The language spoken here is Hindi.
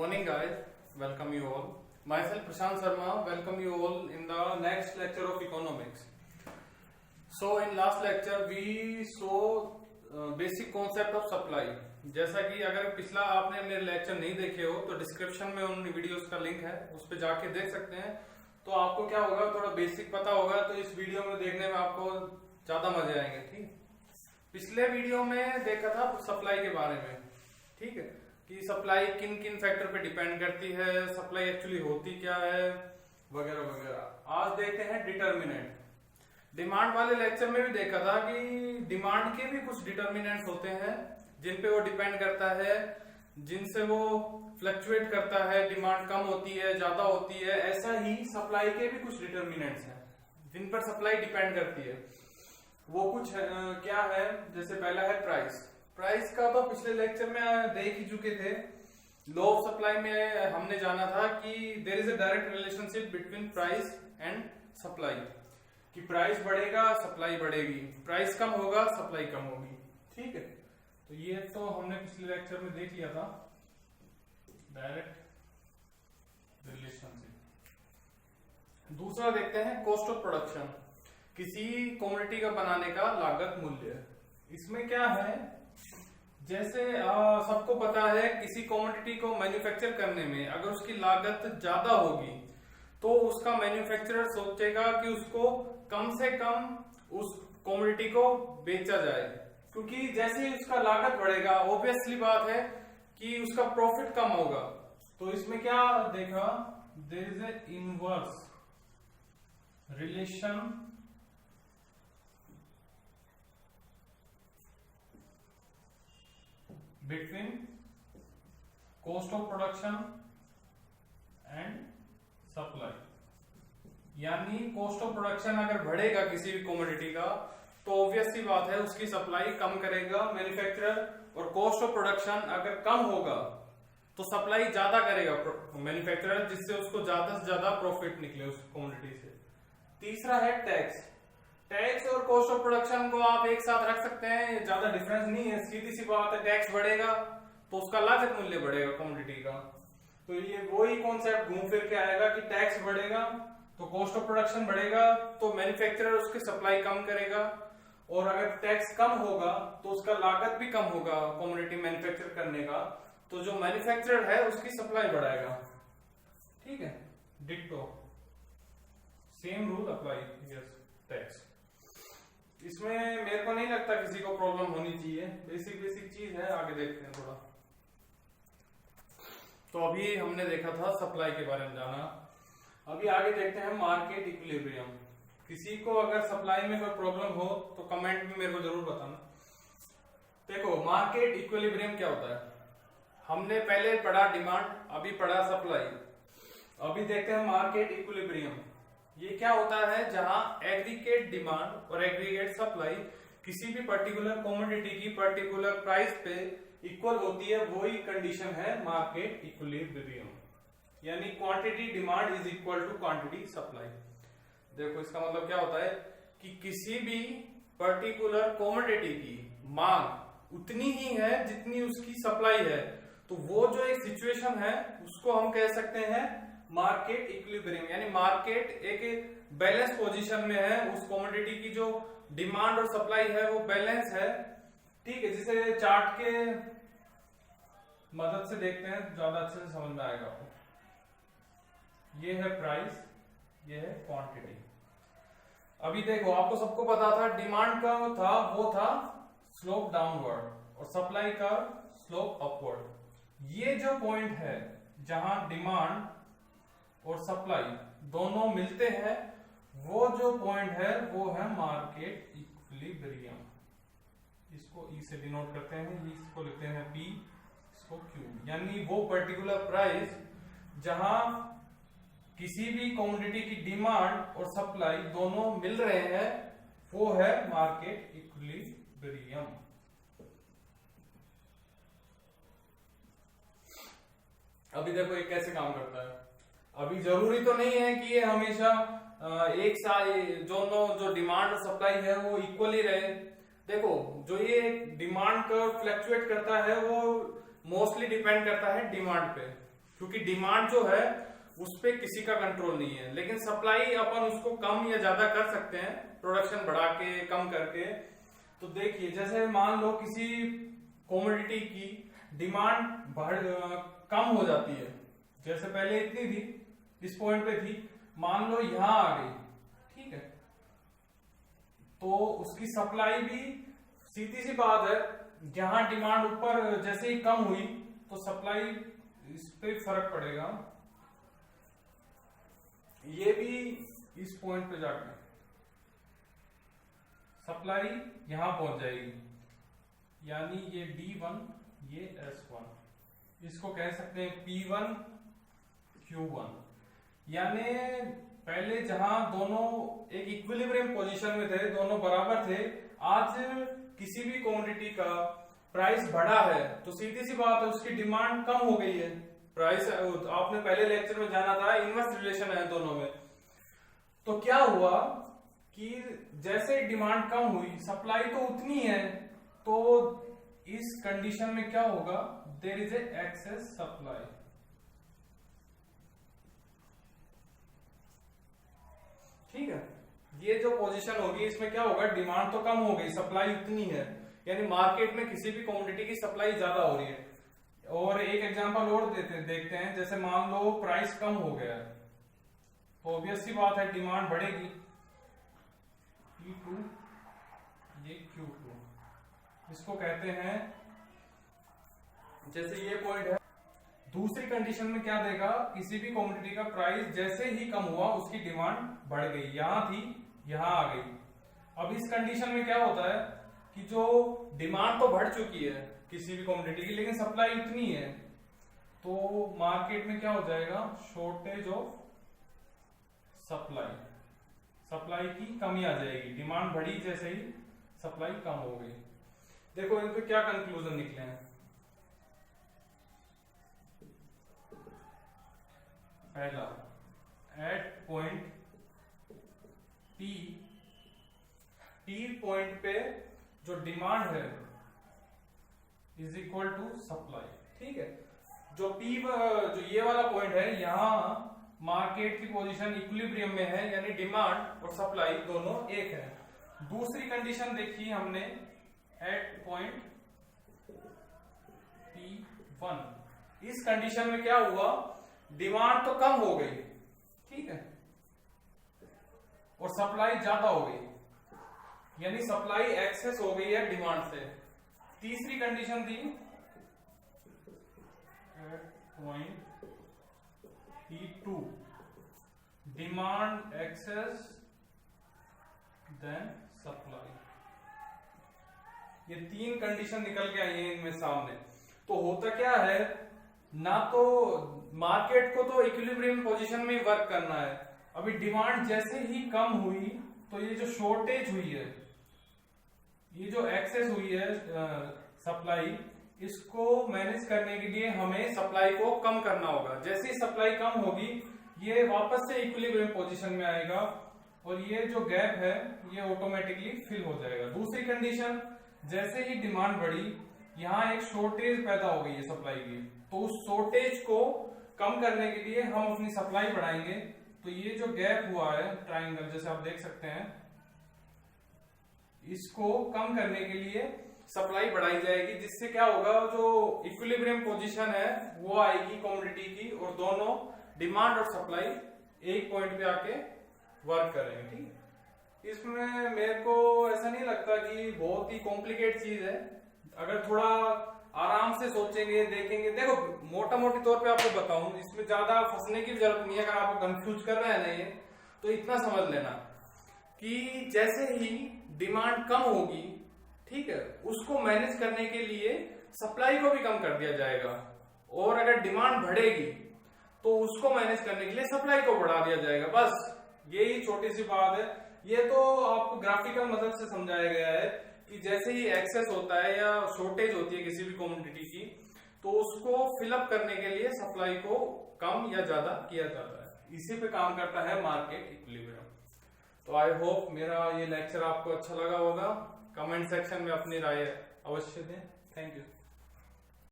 morning guys, welcome you all. Myself Prashant Sharma, welcome you all in the next lecture of economics. So in last lecture we saw basic concept of supply. जैसा कि अगर पिछला आपने मेरे लेक्चर नहीं देखे हो तो डिस्क्रिप्शन में उन वीडियोस का लिंक है, उस पर जाके देख सकते हैं। तो आपको क्या होगा, थोड़ा बेसिक पता होगा तो इस वीडियो में देखने में आपको ज्यादा मजे आएंगे। ठीक, पिछले वीडियो में देखा था सप्लाई के बारे में, ठीक है, कि सप्लाई किन किन फैक्टर पे डिपेंड करती है, सप्लाई एक्चुअली होती क्या है, वगैरह वगैरह। आज देखते हैं डिटर्मिनेंट। डिमांड वाले लेक्चर में भी देखा था कि डिमांड के भी कुछ डिटर्मिनेंट्स होते हैं जिन पे वो डिपेंड करता है, जिनसे वो फ्लक्चुएट करता है, डिमांड कम होती है, ज्यादा होती है। ऐसा ही सप्लाई के भी कुछ डिटर्मिनेंट्स हैं जिन पर सप्लाई डिपेंड करती है। वो कुछ क्या है, जैसे पहला है प्राइस। प्राइस का तो पिछले लेक्चर में देख ही चुके थे। लॉ ऑफ सप्लाई में हमने जाना था कि there is a direct relationship between price and supply, कि प्राइस बढ़ेगा सप्लाई बढ़ेगी, प्राइस कम होगा सप्लाई कम होगी। ठीक है, तो ये तो हमने पिछले लेक्चर में देख लिया था, डायरेक्ट रिलेशनशिप। दूसरा देखते हैं कॉस्ट ऑफ प्रोडक्शन, किसी कमोडिटी का बनाने का लागत मूल्य। इसमें क्या है, जैसे सबको पता है किसी कमोडिटी को मैन्युफैक्चर करने में अगर उसकी लागत ज्यादा होगी तो उसका मैन्युफैक्चरर सोचेगा कि उसको कम से कम उस कमोडिटी को बेचा जाए, क्योंकि जैसे ही उसका लागत बढ़ेगा ऑब्वियसली बात है कि उसका प्रॉफिट कम होगा। तो इसमें क्या देखा, there is a inverse relation between cost of production and supply. यानी कॉस्ट ऑफ प्रोडक्शन अगर बढ़ेगा किसी भी कमोडिटी का तो ऑब्वियस सी बात है उसकी सप्लाई कम करेगा मैन्युफैक्चरर, और कॉस्ट ऑफ प्रोडक्शन अगर कम होगा तो सप्लाई ज्यादा करेगा मैन्युफैक्चरर, जिससे उसको ज्यादा से ज्यादा प्रॉफिट निकले उस कमोडिटी से। तीसरा है टैक्स। टैक्स और कॉस्ट ऑफ प्रोडक्शन को आप एक साथ रख सकते हैं, ज्यादा डिफरेंस नहीं है, सीधी सी बात है। टैक्स बढ़ेगा तो उसका लागत मूल्य बढ़ेगा कमोडिटी का। तो ये वही कॉन्सेप्ट घूम फिर के आएगा कि टैक्स बढ़ेगा तो कॉस्ट ऑफ प्रोडक्शन बढ़ेगा, तो मैन्युफैक्चरर उसकी सप्लाई कम करेगा, और अगर टैक्स कम होगा तो उसका लागत भी कम होगा कमोडिटी मैन्युफैक्चर करने का, तो जो मैन्युफैक्चरर है उसकी सप्लाई बढ़ाएगा। ठीक है, ditto same rule apply, yes tax. इसमें मेरे को नहीं लगता किसी को प्रॉब्लम होनी चाहिए, बेसिक चीज है। आगे देखते हैं थोड़ा। तो अभी हमने देखा था सप्लाई के बारे में जाना, अभी आगे देखते हैं मार्केट इक्विलिब्रियम। किसी को अगर सप्लाई में कोई प्रॉब्लम हो तो कमेंट में मेरे को जरूर बताना। देखो मार्केट इक्विलिब्रियम क्या होता है, हमने पहले पढ़ा डिमांड, अभी पढ़ा सप्लाई, अभी देखते हैं मार्केट इक्विलिब्रियम। ये क्या होता है, जहां एग्रीगेट डिमांड और एग्रीगेट सप्लाई किसी भी पर्टिकुलर कमोडिटी की पर्टिकुलर प्राइस पे इक्वल होती है, वही कंडीशन है मार्केट इक्विलिब्रियम। यानी quantity demand is equal to quantity supply. देखो इसका मतलब क्या होता है कि किसी भी पर्टिकुलर कमोडिटी की मांग उतनी ही है जितनी उसकी सप्लाई है, तो वो जो एक सिचुएशन है उसको हम कह सकते हैं मार्केट इक्विलिब्रियम। यानी मार्केट एक बैलेंस पोजीशन में है, उस कमोडिटी की जो डिमांड और सप्लाई है वो बैलेंस है। ठीक है, जिसे चार्ट के मदद से देखते हैं ज्यादा अच्छे से समझ में आएगा आपको। ये है प्राइस, ये है क्वांटिटी। अभी देखो आपको सबको पता था डिमांड का था वो था स्लोप डाउनवर्ड और सप्लाई का स्लोप अपवर्ड। ये जो पॉइंट है जहां डिमांड और सप्लाई दोनों मिलते हैं, वो जो पॉइंट है वो है मार्केट इक्विलिब्रियम। इसको ई से डिनोट करते हैं, इसको लिखते हैं पी, इसको क्यू। यानी वो पर्टिकुलर प्राइस जहां किसी भी कमोडिटी की डिमांड और सप्लाई दोनों मिल रहे हैं, वो है मार्केट इक्विलिब्रियम। अभी देखो ये कैसे काम करता है। अभी जरूरी तो नहीं है कि ये हमेशा एक साथ जो डिमांड और सप्लाई है वो इक्वल ही रहे। देखो जो ये डिमांड कर्व फ्लक्चुएट करता है वो मोस्टली डिपेंड करता है डिमांड पे। क्योंकि डिमांड जो है उस पर किसी का कंट्रोल नहीं है, लेकिन सप्लाई अपन उसको कम या ज्यादा कर सकते हैं, प्रोडक्शन बढ़ा के कम करके। तो देखिए जैसे मान लो किसी कमोडिटी की डिमांड कम हो जाती है, जैसे पहले इतनी थी, इस पॉइंट पे थी, मान लो यहां आ गई, ठीक है, तो उसकी सप्लाई भी सीधी सी बात है, जहां डिमांड ऊपर जैसे ही कम हुई तो सप्लाई इस पे फर्क पड़ेगा, ये भी इस पॉइंट पे जाकर सप्लाई यहां पहुंच जाएगी, यानी ये D1 ये S1, इसको कह सकते हैं P1 Q1। यानी पहले जहां दोनों एक इक्विलिब्रियम पोजीशन में थे, दोनों बराबर थे, आज किसी भी कमोडिटी का प्राइस बढ़ा है तो सीधी सी बात है उसकी डिमांड कम हो गई है। प्राइस आपने पहले लेक्चर में जाना था, इनवर्स रिलेशन है दोनों में। तो क्या हुआ कि जैसे डिमांड कम हुई, सप्लाई तो उतनी है, तो इस कंडीशन में क्या होगा, there is a excess supply. ठीक है, ये जो पोजीशन होगी इसमें क्या होगा, डिमांड तो कम हो गई, सप्लाई उतनी है, यानी मार्केट में किसी भी कमोडिटी की सप्लाई ज्यादा हो रही है। और एक एग्जांपल और देखते हैं, जैसे मान लो प्राइस कम हो गया तो ऑब्वियस सी बात है डिमांड बढ़ेगी, P2 ये Q2, इसको कहते हैं, जैसे ये पॉइंट है। दूसरी कंडीशन में क्या देगा, किसी भी कमोडिटी का प्राइस जैसे ही कम हुआ उसकी डिमांड बढ़ गई, यहां थी यहां आ गई। अब इस कंडीशन में क्या होता है कि जो डिमांड तो बढ़ चुकी है किसी भी कमोडिटी की, लेकिन सप्लाई उतनी है, तो मार्केट में क्या हो जाएगा, शॉर्टेज ऑफ सप्लाई, सप्लाई की कमी आ जाएगी, डिमांड बढ़ी जैसे ही सप्लाई कम हो गई। देखो इन पे क्या कंक्लूजन निकले हैं। पहला, एट पॉइंट टी पॉइंट पे जो डिमांड है इज इक्वल टू सप्लाई। ठीक है, जो जो ये वाला पॉइंट है, यहां मार्केट की पोजीशन इक्विलिब्रियम में है, यानी डिमांड और सप्लाई दोनों एक है। दूसरी कंडीशन देखी हमने, एट पॉइंट P1, इस कंडीशन में क्या हुआ, डिमांड तो कम हो गई, ठीक है, और सप्लाई ज्यादा हो गई, यानी सप्लाई एक्सेस हो गई है डिमांड से। तीसरी कंडीशन थी point P2, demand excess than supply. ये तीन कंडीशन निकल के आई है इनमें सामने। तो होता क्या है, ना तो मार्केट को तो इक्विलिब्रियम पोजीशन में वर्क करना है, अभी डिमांड जैसे ही कम हुई तो ये जो शॉर्टेज हुई है, ये जो एक्सेस हुई है सप्लाई, इसको मैनेज करने के लिए हमें सप्लाई को कम करना होगा। जैसे ही सप्लाई कम होगी ये वापस से इक्विलिब्रियम पोजीशन में आएगा और ये जो गैप है ये ऑटोमेटिकली फिल हो जाएगा। दूसरी कंडीशन, जैसे ही डिमांड बढ़ी, यहाँ एक शॉर्टेज पैदा हो गई है सप्लाई की, तो उस शॉर्टेज को कम करने के लिए हम अपनी सप्लाई बढ़ाएंगे। तो ये जो गैप हुआ है ट्राइंगल, जैसे आप देख सकते हैं, इसको कम करने के लिए सप्लाई बढ़ाई जाएगी, जिससे क्या होगा, जो इक्विलिब्रियम पोजीशन है वो आएगी कमोडिटी की, और दोनों डिमांड और सप्लाई एक पॉइंट पे आके वर्क करेंगे। ठीक, इसमें मेरे को ऐसा नहीं लगता कि बहुत ही कॉम्प्लिकेट चीज है। अगर थोड़ा आराम से सोचेंगे, देखेंगे, देखो मोटा मोटी तौर पे आपको बताऊं, इसमें ज्यादा फंसने की जरूरत नहीं है। अगर आपको कंफ्यूज कर रहा है ना ये, तो इतना समझ लेना कि जैसे ही डिमांड कम होगी, ठीक है, उसको मैनेज करने के लिए सप्लाई को भी कम कर दिया जाएगा, और अगर डिमांड बढ़ेगी तो उसको मैनेज करने के लिए सप्लाई को बढ़ा दिया जाएगा। बस यही छोटी सी बात है। ये तो आपको ग्राफिकल मदद से समझाया गया है कि जैसे ही एक्सेस होता है या शॉर्टेज होती है किसी भी कमोडिटी की, तो उसको फिलअप करने के लिए सप्लाई को कम या ज्यादा किया जाता है। इसी पे काम करता है मार्केट इक्विलिब्रियम। तो आई होप मेरा ये लेक्चर आपको अच्छा लगा होगा। कमेंट सेक्शन में अपनी राय अवश्य दें। Thank you.